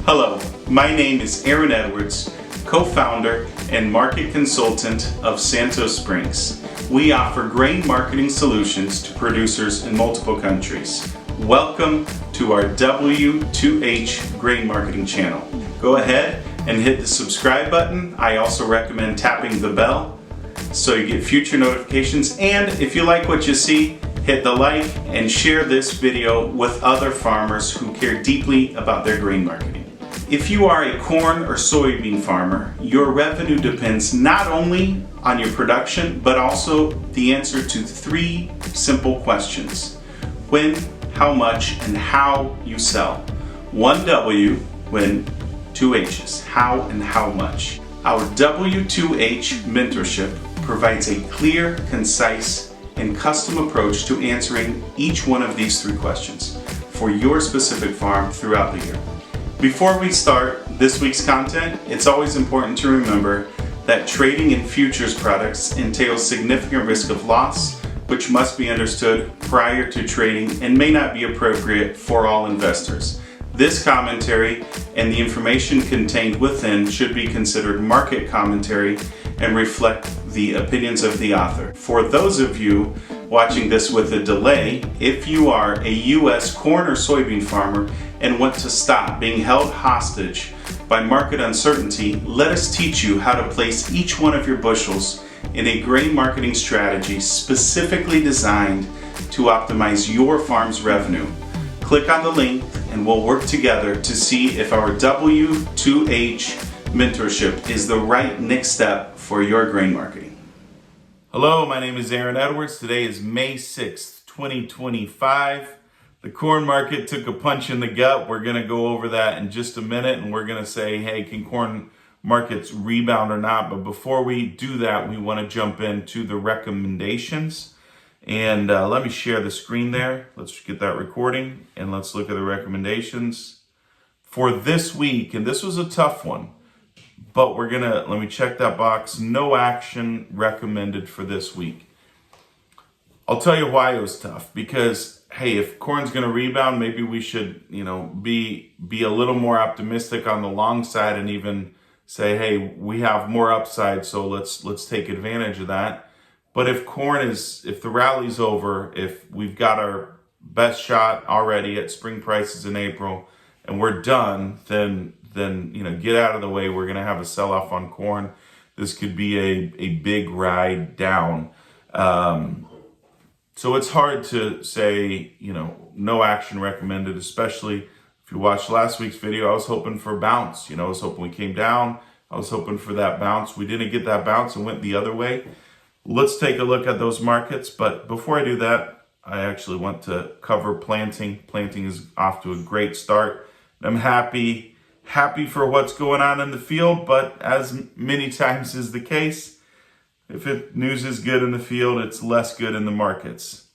Hello, my name is Aaron Edwards, co-founder and market consultant of Santos Springs. We offer grain marketing solutions to producers in multiple countries. Welcome to our W2H grain marketing channel. Go ahead and hit the subscribe button. I also recommend tapping the bell so you get future notifications. And if you like what you see, hit the like and share this video with other farmers who care deeply about their grain marketing. If you are a corn or soybean farmer, your revenue depends not only on your production, but also the answer to three simple questions: when, how much, and how you sell. One W, when, two H's, how and how much. Our W2H mentorship provides a clear, concise, and custom approach to answering each one of these three questions for your specific farm throughout the year. Before we start this week's content, it's always important to remember that trading in futures products entails significant risk of loss, which must be understood prior to trading and may not be appropriate for all investors. This commentary and the information contained within should be considered market commentary and reflect the opinions of the author. For those of you watching this with a delay, if you are a U.S. corn or soybean farmer and want to stop being held hostage by market uncertainty, let us teach you how to place each one of your bushels in a grain marketing strategy specifically designed to optimize your farm's revenue. Click on the link and we'll work together to see if our W2H mentorship is the right next step for your grain marketing. Hello, my name is Aaron Edwards. Today is May 6th, 2025. The corn market took a punch in the gut. We're going to go over that in just a minute, and we're going to say, hey, can corn markets rebound or not? But before we do that, we want to jump into the recommendations. And let me share the screen there. Let's get that recording, and let's look at the recommendations for this week. And this was a tough one. But let me check that box. No action recommended for this week. I'll tell you why it was tough. Because, hey, if corn's going to rebound, maybe we should, be a little more optimistic on the long side and even say, hey, we have more upside, so let's take advantage of that. But if the rally's over, if we've got our best shot already at spring prices in April and we're done, then get out of the way. We're going to have a sell-off on corn. This could be a big ride down. So it's hard to say, no action recommended, especially if you watched last week's video. I was hoping for a bounce. I was hoping we came down. I was hoping for that bounce. We didn't get that bounce and went the other way. Let's take a look at those markets. But before I do that, I actually want to cover planting. Planting is off to a great start. I'm happy for what's going on in the field, but as many times is the case, if news is good in the field, it's less good in the markets.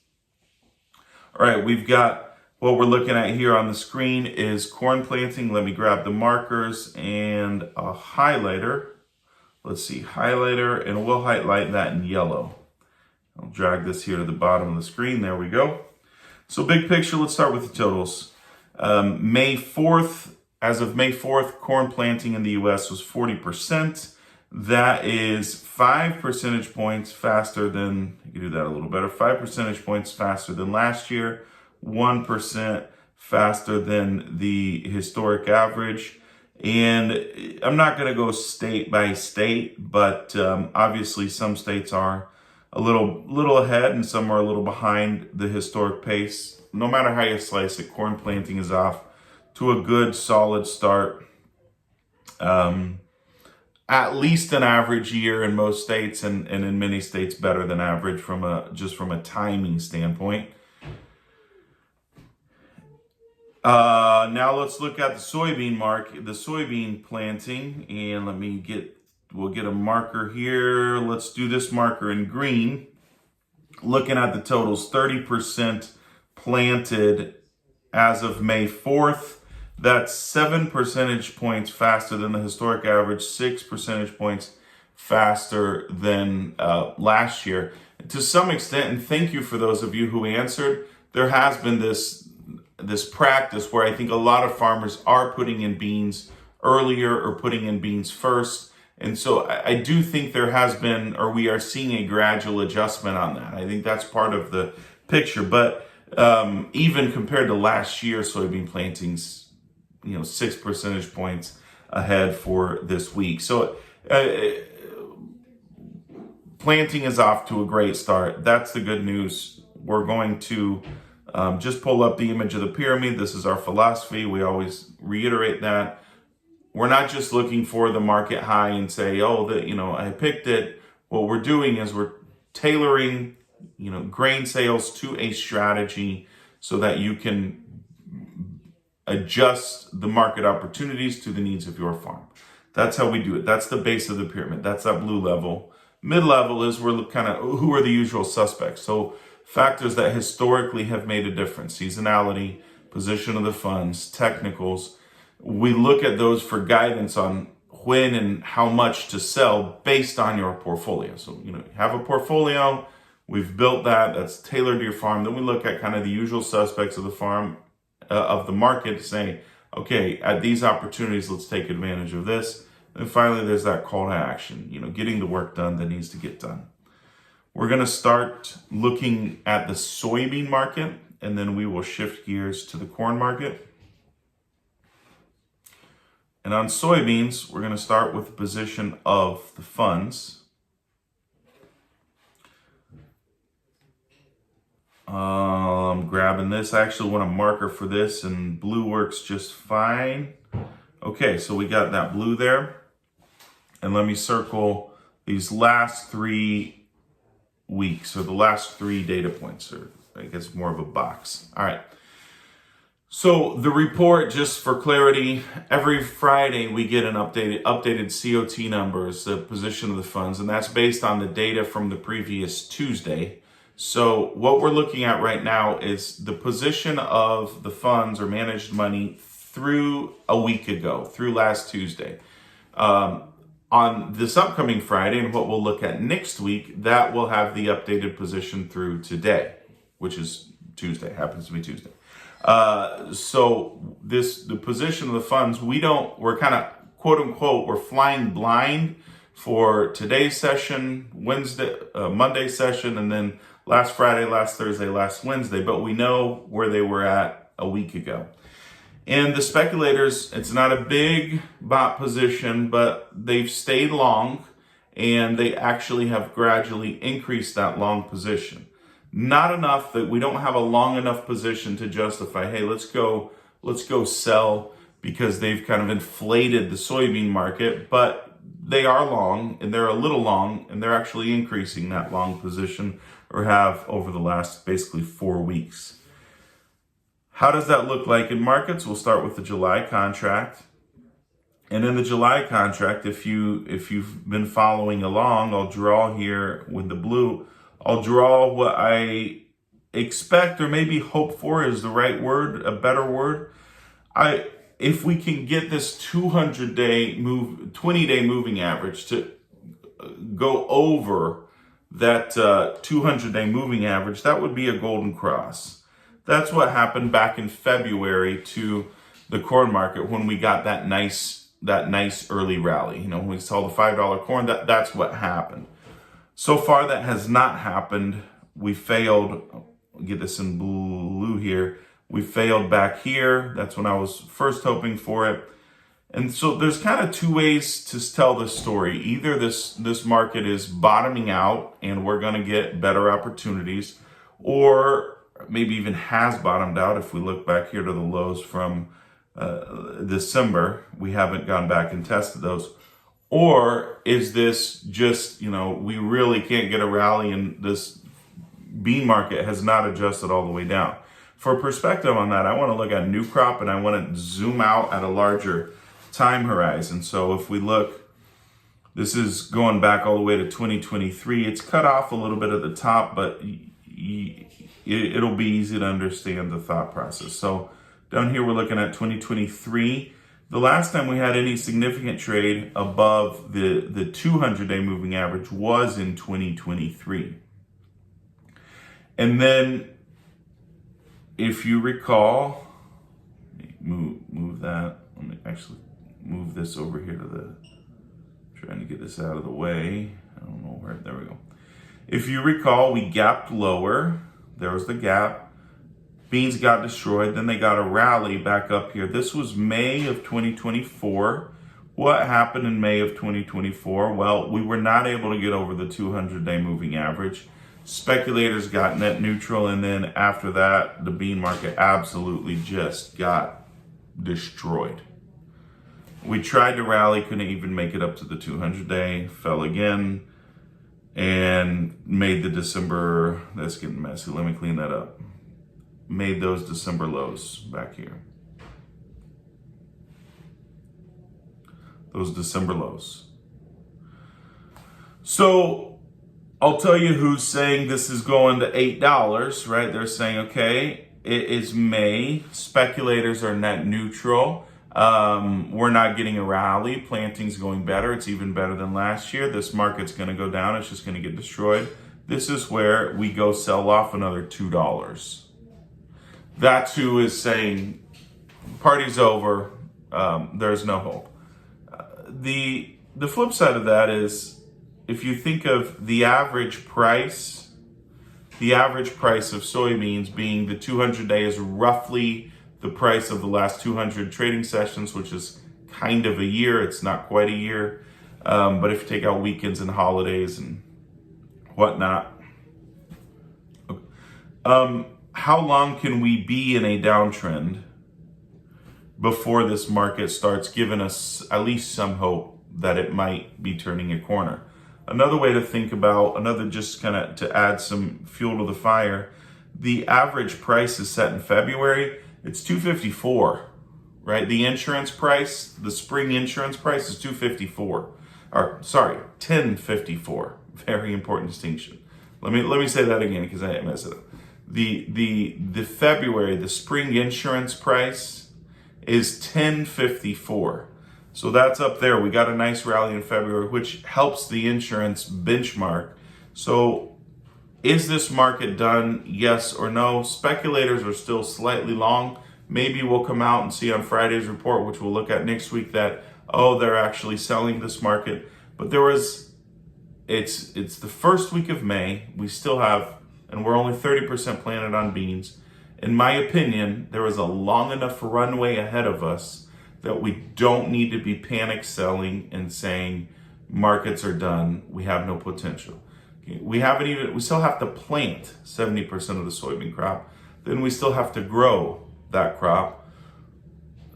All right, we've got what we're looking at here on the screen is corn planting. Let me grab the markers and a highlighter. Let's see, highlighter, and we'll highlight that in yellow. I'll drag this here to the bottom of the screen. There we go. So big picture, let's start with the totals. May 4th, as of May 4th, corn planting in the U.S. was 40%. That is 5 percentage points faster than, you can do that a little better, 5 percentage points faster than last year, 1% faster than the historic average. And I'm not going to go state by state, but obviously some states are a little ahead and some are a little behind the historic pace. No matter how you slice it, corn planting is off to a good, solid start. At least an average year in most states, and in many states better than average from a timing standpoint. Now let's look at the soybean planting, and we'll get a marker here. Let's do this marker in green. Looking at the totals, 30% planted as of May 4th. That's 7 percentage points faster than the historic average, 6 percentage points faster than last year. To some extent, and thank you for those of you who answered, there has been this practice where I think a lot of farmers are putting in beans earlier or putting in beans first. And so I do think there has been, or we are seeing a gradual adjustment on that. I think that's part of the picture. But even compared to last year, soybean plantings, 6 percentage points ahead for this week. So planting is off to a great start. That's the good news. We're going to just pull up the image of the pyramid. This is our philosophy. We always reiterate that. We're not just looking for the market high and say, I picked it. What we're doing is we're tailoring, grain sales to a strategy so that you can adjust the market opportunities to the needs of your farm. That's how we do it. That's the base of the pyramid. That's that blue level. Mid-level is we're kind of who are the usual suspects. So factors that historically have made a difference: seasonality, position of the funds, technicals. We look at those for guidance on when and how much to sell based on your portfolio. So, you have a portfolio, we've built that's tailored to your farm. Then we look at kind of the usual suspects of the farm, of the market, to say, okay, at these opportunities, let's take advantage of this. And finally, there's that call to action, getting the work done that needs to get done. We're going to start looking at the soybean market, and then we will shift gears to the corn market. And on soybeans, we're going to start with the position of the funds. I'm grabbing this. I actually want a marker for this, and blue works just fine. Okay, so we got that blue there. And let me circle these last 3 weeks, or the last 3 data points, or I guess more of a box. All right. So the report, just for clarity, every Friday we get an updated COT numbers, the position of the funds, and that's based on the data from the previous Tuesday. So what we're looking at right now is the position of the funds or managed money through a week ago, through last Tuesday. On this upcoming Friday, and what we'll look at next week, that will have the updated position through today, which is Tuesday, happens to be Tuesday. So the position of the funds, we're kind of, quote unquote, we're flying blind for today's session, Monday session, and then last Friday, last Thursday, last Wednesday, but we know where they were at a week ago. And the speculators, it's not a big bot position, but they've stayed long, and they actually have gradually increased that long position. Not enough that we don't have a long enough position to justify, hey, let's go sell, because they've kind of inflated the soybean market, but they are long, and they're a little long, and they're actually increasing that long position, or have over the last basically 4 weeks. How does that look like in markets? We'll start with the July contract. And in the July contract, if you've been following along, I'll draw here with the blue. I'll draw what I expect, or maybe hope for is the right word, a better word. If we can get this 20-day moving average to go over that 200-day moving average, that would be a golden cross. That's what happened back in February to the corn market when we got that nice early rally. When we saw the $5 corn, that's what happened. So far, that has not happened. We failed. I'll get this in blue here. We failed back here. That's when I was first hoping for it. And so there's kind of 2 ways to tell this story. Either this market is bottoming out and we're going to get better opportunities, or maybe even has bottomed out. If we look back here to the lows from December, we haven't gone back and tested those. Or is this just, we really can't get a rally, and this bean market has not adjusted all the way down. For perspective on that, I want to look at new crop, and I want to zoom out at a larger time horizon. So if we look, this is going back all the way to 2023. It's cut off a little bit at the top, but it'll be easy to understand the thought process. So down here, we're looking at 2023. The last time we had any significant trade above the 200-day moving average was in 2023. And then, if you recall, move that. Let me actually move this over here to the, trying to get this out of the way. I don't know where, there we go. If you recall, we gapped lower. There was the gap. Beans got destroyed. Then they got a rally back up here. This was May of 2024. What happened in May of 2024? Well, we were not able to get over the 200-day moving average. Speculators got net neutral, and then after that, the bean market absolutely just got destroyed. We tried to rally, couldn't even make it up to the 200-day, fell again, and made the December, that's getting messy, let me clean that up. Made those December lows back here. Those December lows. So I'll tell you who's saying this is going to $8, right? They're saying, okay, it is May. Speculators are net neutral. We're not getting a rally. Planting's going better. It's even better than last year. This market's going to go down. It's just going to get destroyed. This is where we go sell off another $2. That's who is saying party's over. There's no hope. The flip side of that is, if you think of the average price of soybeans being the 200-day is roughly the price of the last 200 trading sessions, which is kind of a year. It's not quite a year. But if you take out weekends and holidays and whatnot, how long can we be in a downtrend before this market starts giving us at least some hope that it might be turning a corner? Another way to think about, just kind of to add some fuel to the fire, the average price is set in February. It's $254, right? The insurance price, the spring insurance price is $1054. Very important distinction. Let me say that again because I messed it up. The February, the spring insurance price is $1054. So that's up there. We got a nice rally in February, which helps the insurance benchmark. So is this market done? Yes or no? Speculators are still slightly long. Maybe we'll come out and see on Friday's report, which we'll look at next week, that, oh, they're actually selling this market. But it's the first week of May. We still have, and we're only 30% planted on beans. In my opinion, there is a long enough runway ahead of us that we don't need to be panic selling and saying markets are done, we have no potential. We still have to plant 70% of the soybean crop. Then we still have to grow that crop.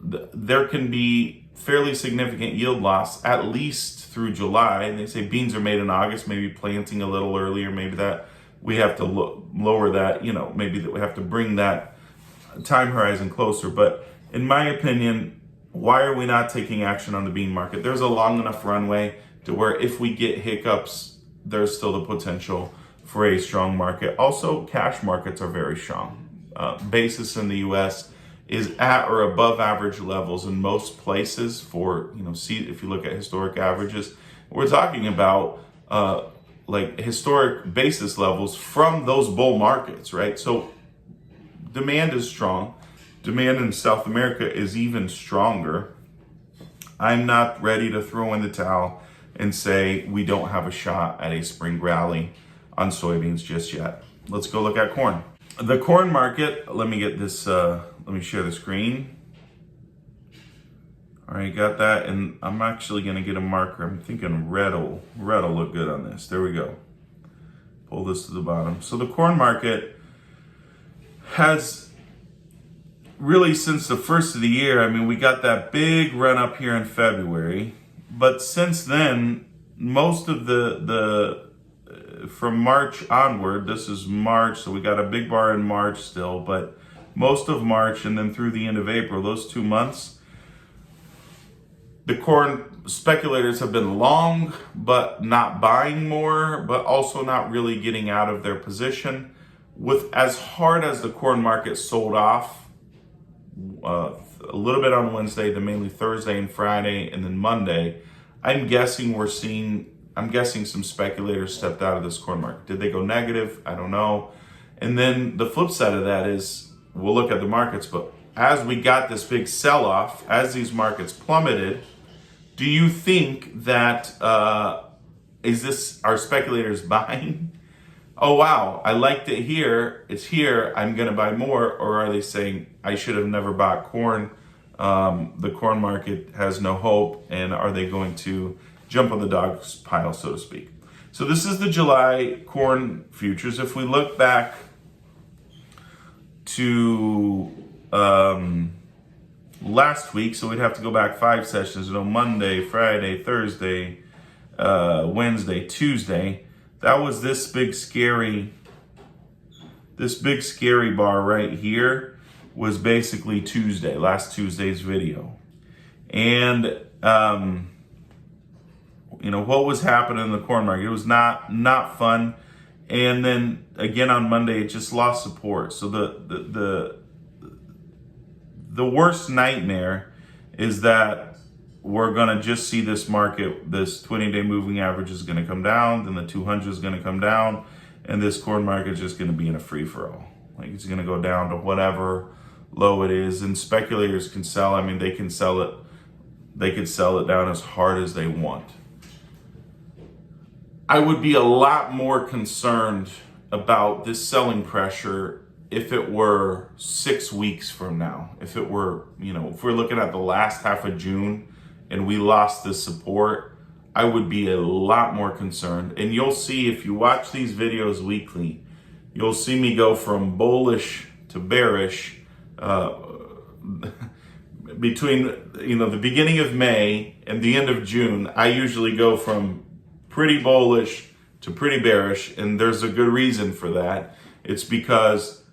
There can be fairly significant yield loss at least through July. And they say beans are made in August, maybe planting a little earlier, maybe that we have to lower that, maybe that we have to bring that time horizon closer. But in my opinion, why are we not taking action on the bean market? There's a long enough runway to where if we get hiccups, there's still the potential for a strong market. Also, cash markets are very strong. Basis in the U.S. is at or above average levels in most places for, if you look at historic averages. We're talking about like historic basis levels from those bull markets, right? So demand is strong. Demand in South America is even stronger. I'm not ready to throw in the towel and say we don't have a shot at a spring rally on soybeans just yet. Let's go look at corn. The corn market, let me get this, let me share the screen. All right, got that. And I'm actually gonna get a marker. I'm thinking red will look good on this. There we go. Pull this to the bottom. So the corn market has really, since the first of the year, we got that big run up here in February, but since then, most of from March onward, this is March, so we got a big bar in March still, but most of March and then through the end of April, those 2 months, the corn speculators have been long, but not buying more, but also not really getting out of their position. With as hard as the corn market sold off, a little bit on Wednesday, then mainly Thursday and Friday, and then Monday, I'm guessing some speculators stepped out of this corn market. Did they go negative? I don't know. And then the flip side of that is, we'll look at the markets, but as we got this big sell-off, as these markets plummeted, do you think that is this our speculators buying? Oh wow, I liked it here. It's here. I'm going to buy more. Or are they saying I should have never bought corn? The corn market has no hope. And are they going to jump on the dog's pile, so to speak? So this is the July corn futures. If we look back to last week, so we'd have to go back 5 sessions, Monday, Friday, Thursday, Wednesday, Tuesday. That was this big scary bar right here was basically Tuesday, last Tuesday's video. And what was happening in the corn market? It was not fun. And then again on Monday, it just lost support. So the worst nightmare is that we're going to just see this market, this 20-day moving average is going to come down, then the 200 is going to come down, and this corn market is just going to be in a free-for-all. Like it's going to go down to whatever low it is, and speculators can sell. I mean, they can sell it. They could sell it down as hard as they want. I would be a lot more concerned about this selling pressure if it were 6 weeks from now. If it were, if we're looking at the last half of June and we lost this support, I would be a lot more concerned. And you'll see if you watch these videos weekly, you'll see me go from bullish to bearish between the beginning of May and the end of June. I usually go from pretty bullish to pretty bearish, and there's a good reason for that. It's because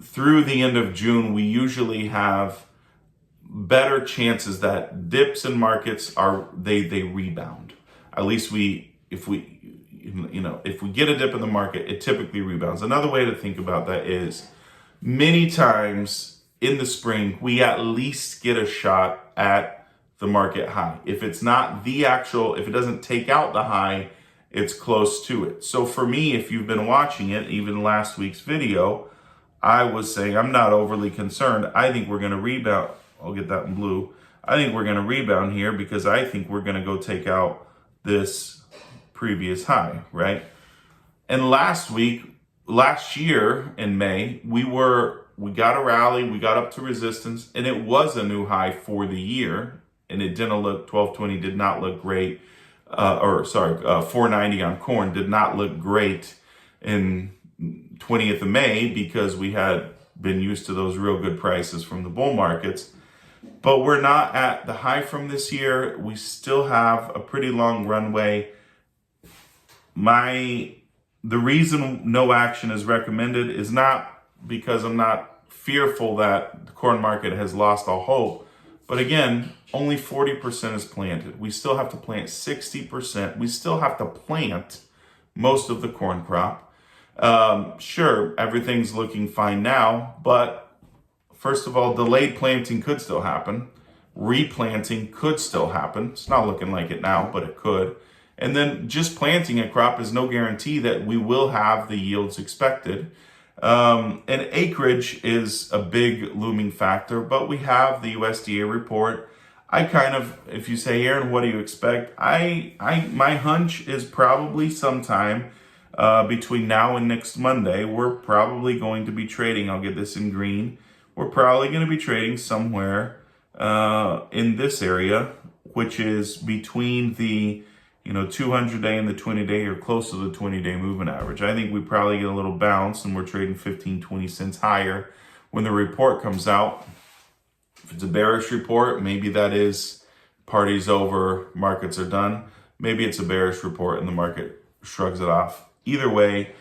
through the end of June, we usually have better chances that dips in markets they rebound. At least if we get a dip in the market, it typically rebounds. Another way to think about that is many times in the spring, we at least get a shot at the market high. If it's not if it doesn't take out the high, it's close to it. So for me, if you've been watching it, even last week's video, I was saying I'm not overly concerned. I think we're going to rebound. I'll get that in blue. I think we're going to rebound here because I think we're going to go take out this previous high, right? And last year in May, we got a rally, we got up to resistance, and it was a new high for the year. And it didn't look, 1220 did not look great. 490 on corn did not look great in 20th of May because we had been used to those real good prices from the bull markets. But we're not at the high from this year. We still have a pretty long runway. The reason no action is recommended is not because I'm not fearful that the corn market has lost all hope. But again, only 40% is planted. We still have to plant 60%. We still have to plant most of the corn crop. Sure, everything's looking fine now, but first of all, delayed planting could still happen. Replanting could still happen. It's not looking like it now, but it could. And then just planting a crop is no guarantee that we will have the yields expected. And acreage is a big looming factor, but we have the USDA report. If you say, Aaron, what do you expect? My hunch is probably sometime between now and next Monday, we're probably going to be trading. I'll get this in green. We're probably going to be trading somewhere in this area, which is between the 200-day and the 20-day, or close to the 20-day moving average. I think we probably get a little bounce and we're trading 15, 20 cents higher when the report comes out. If it's a bearish report, maybe that is party's over, markets are done. Maybe it's a bearish report and the market shrugs it off. Either way,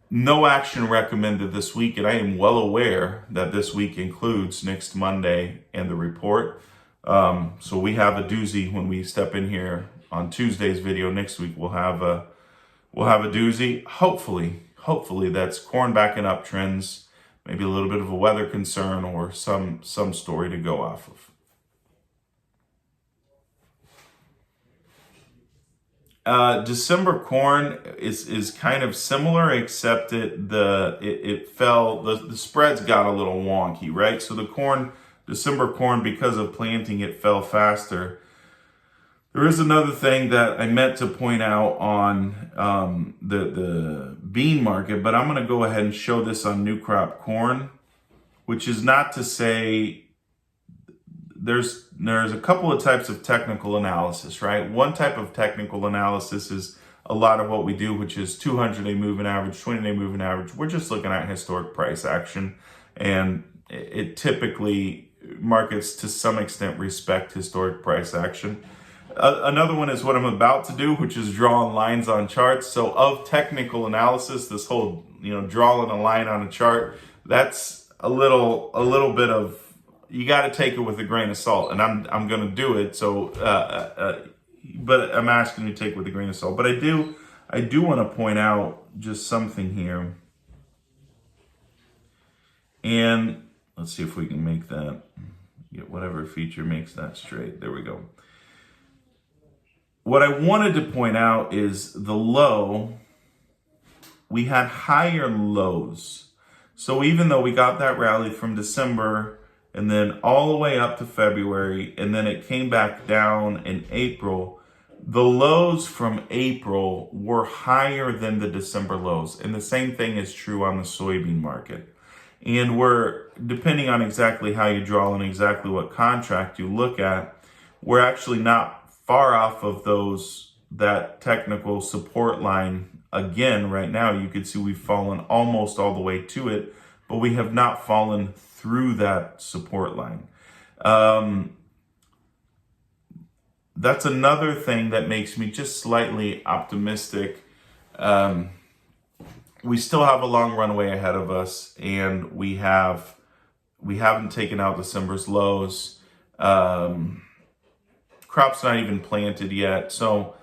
no action recommended this week, and I am well aware that this week includes next Monday and the report. So we have a doozy when we step in here on Tuesday's video. Next week we'll have a doozy. Hopefully that's corn back in uptrends, maybe a little bit of a weather concern or some story to go off of. December corn is kind of similar, except it fell. The spreads got a little wonky, right? So the corn December corn, because of planting, it fell faster. There is another thing that I meant to point out on the bean market, but I'm going to go ahead and show this on new crop corn, which is not to say there's a couple of types of technical analysis, right? One type of technical analysis is a lot of what we do, which is 200-day moving average, 20-day moving average. We're just looking at historic price action, and it typically markets to some extent respect historic price action. Another one is what I'm about to do, which is drawing lines on charts. So of technical analysis, this whole, drawing a line on a chart, that's a little bit of, you got to take it with a grain of salt, and I'm going to do it. So, but I'm asking you to take it with a grain of salt. But I do want to point out just something here, and let's see if we can make that, get whatever feature makes that straight. There we go. What I wanted to point out is the low, we had higher lows. So even though we got that rally from December and then all the way up to February, and then it came back down in April, the lows from April were higher than the December lows. And the same thing is true on the soybean market. And we're, depending on exactly how you draw and exactly what contract you look at, we're actually not far off of that technical support line. Again, right now, you can see we've fallen almost all the way to it, but we have not fallen through that support line. That's another thing that makes me just slightly optimistic. We still have a long runway ahead of us, and we haven't taken out December's lows. Crop's not even planted yet. So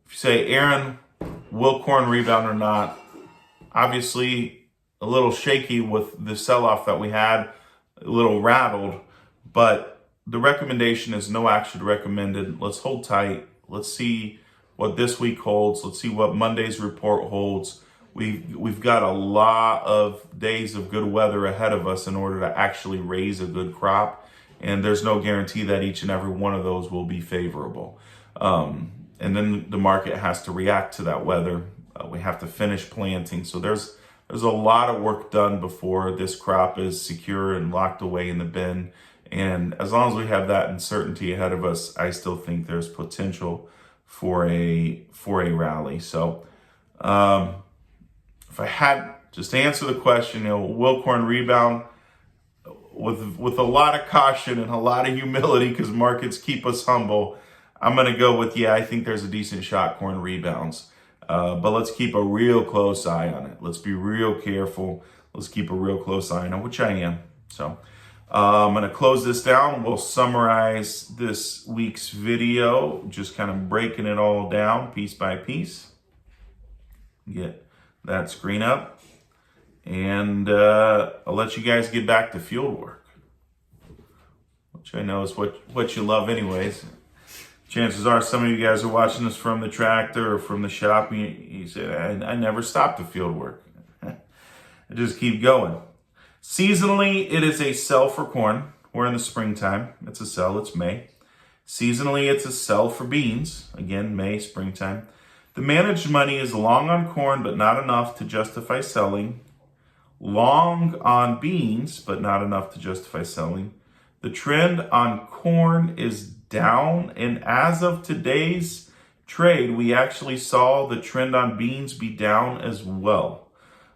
if you say, Aaron, will corn rebound or not? Obviously, a little shaky with the sell-off that we had, a little rattled, but the recommendation is no action recommended. Let's hold tight. Let's see what this week holds. Let's see what Monday's report holds. We've got a lot of days of good weather ahead of us in order to actually raise a good crop. And there's no guarantee that each and every one of those will be favorable. And then the market has to react to that weather. We have to finish planting. So there's a lot of work done before this crop is secure and locked away in the bin. And as long as we have that uncertainty ahead of us, I still think there's potential for a rally. So if I had just to answer the question, will corn rebound? With a lot of caution and a lot of humility, because markets keep us humble, I'm going to go with, I think there's a decent shot corn rebounds. But let's keep a real close eye on it. Let's be real careful. Let's keep a real close eye on it, which I am. So I'm going to close this down. We'll summarize this week's video, just kind of breaking it all down piece by piece. Get that screen up. And I'll let you guys get back to field work, which I know is what you love anyways. Chances are some of you guys are watching this from the tractor or from the shop, and you say, I never stop the field work. I just keep going. Seasonally, it is a sell for corn. We're in the springtime. It's a sell. It's May. Seasonally, it's a sell for beans. Again, May, springtime. The managed money is long on corn, but not enough to justify selling. Long on beans, but not enough to justify selling. The trend on corn is down, and as of today's trade, we actually saw the trend on beans be down as well.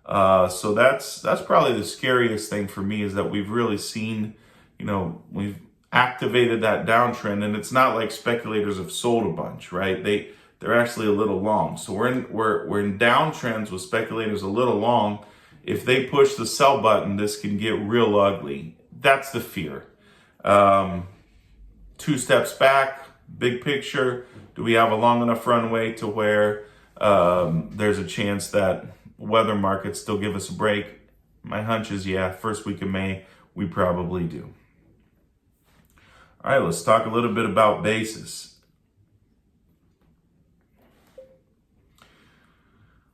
So that's probably the scariest thing for me, is that we've really seen, we've activated that downtrend, and it's not like speculators have sold a bunch, right? They're actually a little long. So we're in downtrends with speculators a little long. If they push the sell button, this can get real ugly. That's the fear. 2 steps back, big picture. Do we have a long enough runway to where there's a chance that weather markets still give us a break? My hunch is, first week of May, we probably do. All right, let's talk a little bit about basis.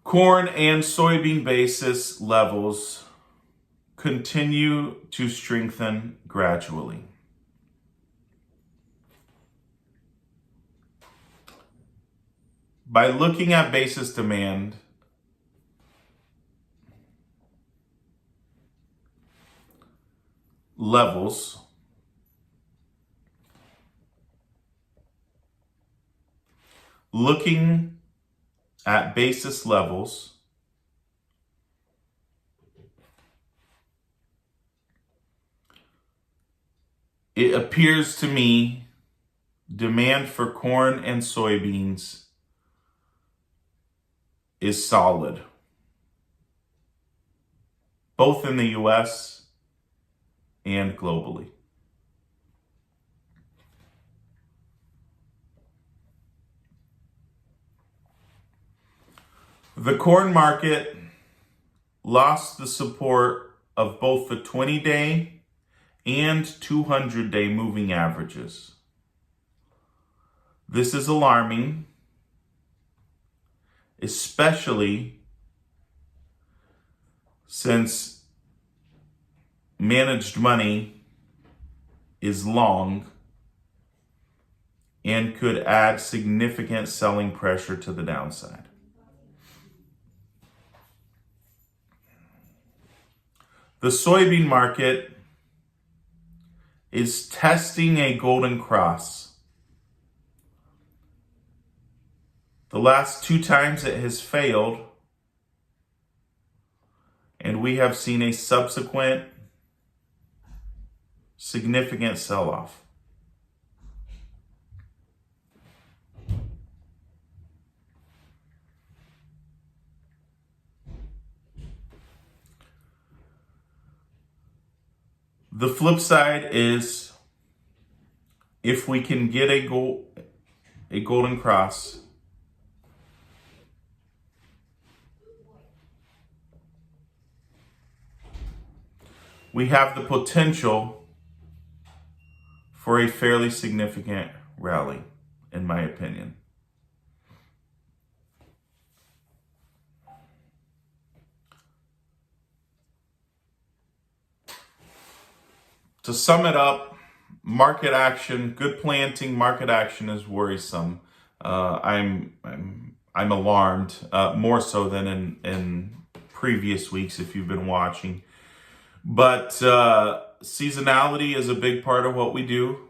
Corn and soybean basis levels continue to strengthen gradually. By looking at basis demand, levels, looking at basis levels, it appears to me demand for corn and soybeans is solid, both in the US and globally. The corn market lost the support of both the 20-day and 200-day moving averages. This is alarming, especially since managed money is long and could add significant selling pressure to the downside. The soybean market is testing a golden cross. The last 2 times it has failed, and we have seen a subsequent significant sell-off. The flip side is, if we can get a golden cross, we have the potential for a fairly significant rally, in my opinion. To sum it up, market action, good planting, market action is worrisome. I'm alarmed, more so than in previous weeks if you've been watching. But seasonality is a big part of what we do.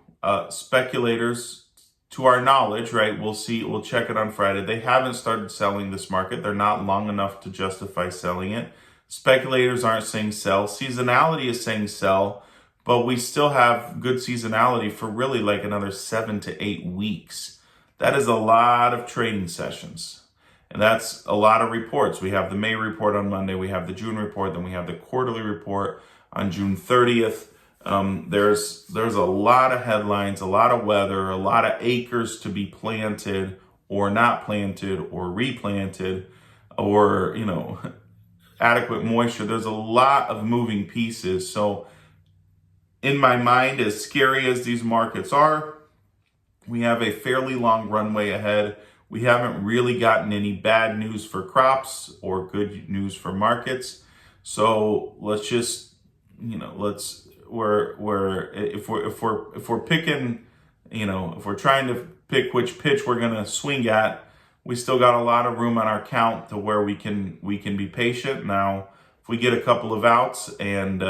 Speculators, to our knowledge, right, we'll check it on Friday. They haven't started selling this market. They're not long enough to justify selling it. Speculators aren't saying sell. Seasonality is saying sell. But we still have good seasonality for really like another 7 to 8 weeks. That is a lot of trading sessions. And that's a lot of reports. We have the May report on Monday. We have the June report. Then we have the quarterly report on June 30th. There's a lot of headlines, a lot of weather, a lot of acres to be planted or not planted or replanted or, adequate moisture. There's a lot of moving pieces. So in my mind, as scary as these markets are, we have a fairly long runway ahead. We haven't really gotten any bad news for crops or good news for markets. So let's just, if we're picking, if we're trying to pick which pitch we're going to swing at, we still got a lot of room on our count to where we can be patient. Now, if we get a couple of outs and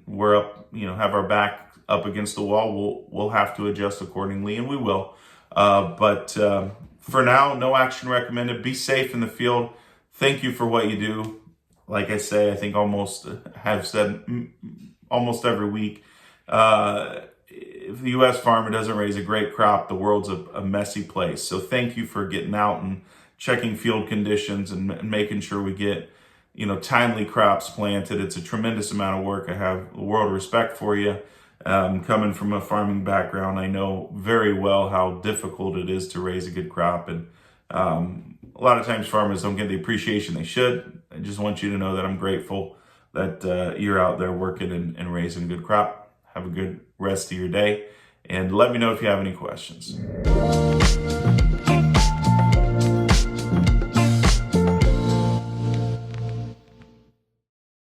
we're up, have our back up against the wall, we'll have to adjust accordingly, and we will. But for now, no action recommended. Be safe in the field. Thank you for what you do. Like I say, I think have said almost every week, if the U.S. farmer doesn't raise a great crop, the world's a messy place. So thank you for getting out and checking field conditions and making sure we get timely crops planted. It's a tremendous amount of work. I have a world of respect for you. Coming from a farming background, I know very well how difficult it is to raise a good crop. And a lot of times farmers don't get the appreciation they should. I just want you to know that I'm grateful that you're out there working and raising a good crop. Have a good rest of your day. And let me know if you have any questions.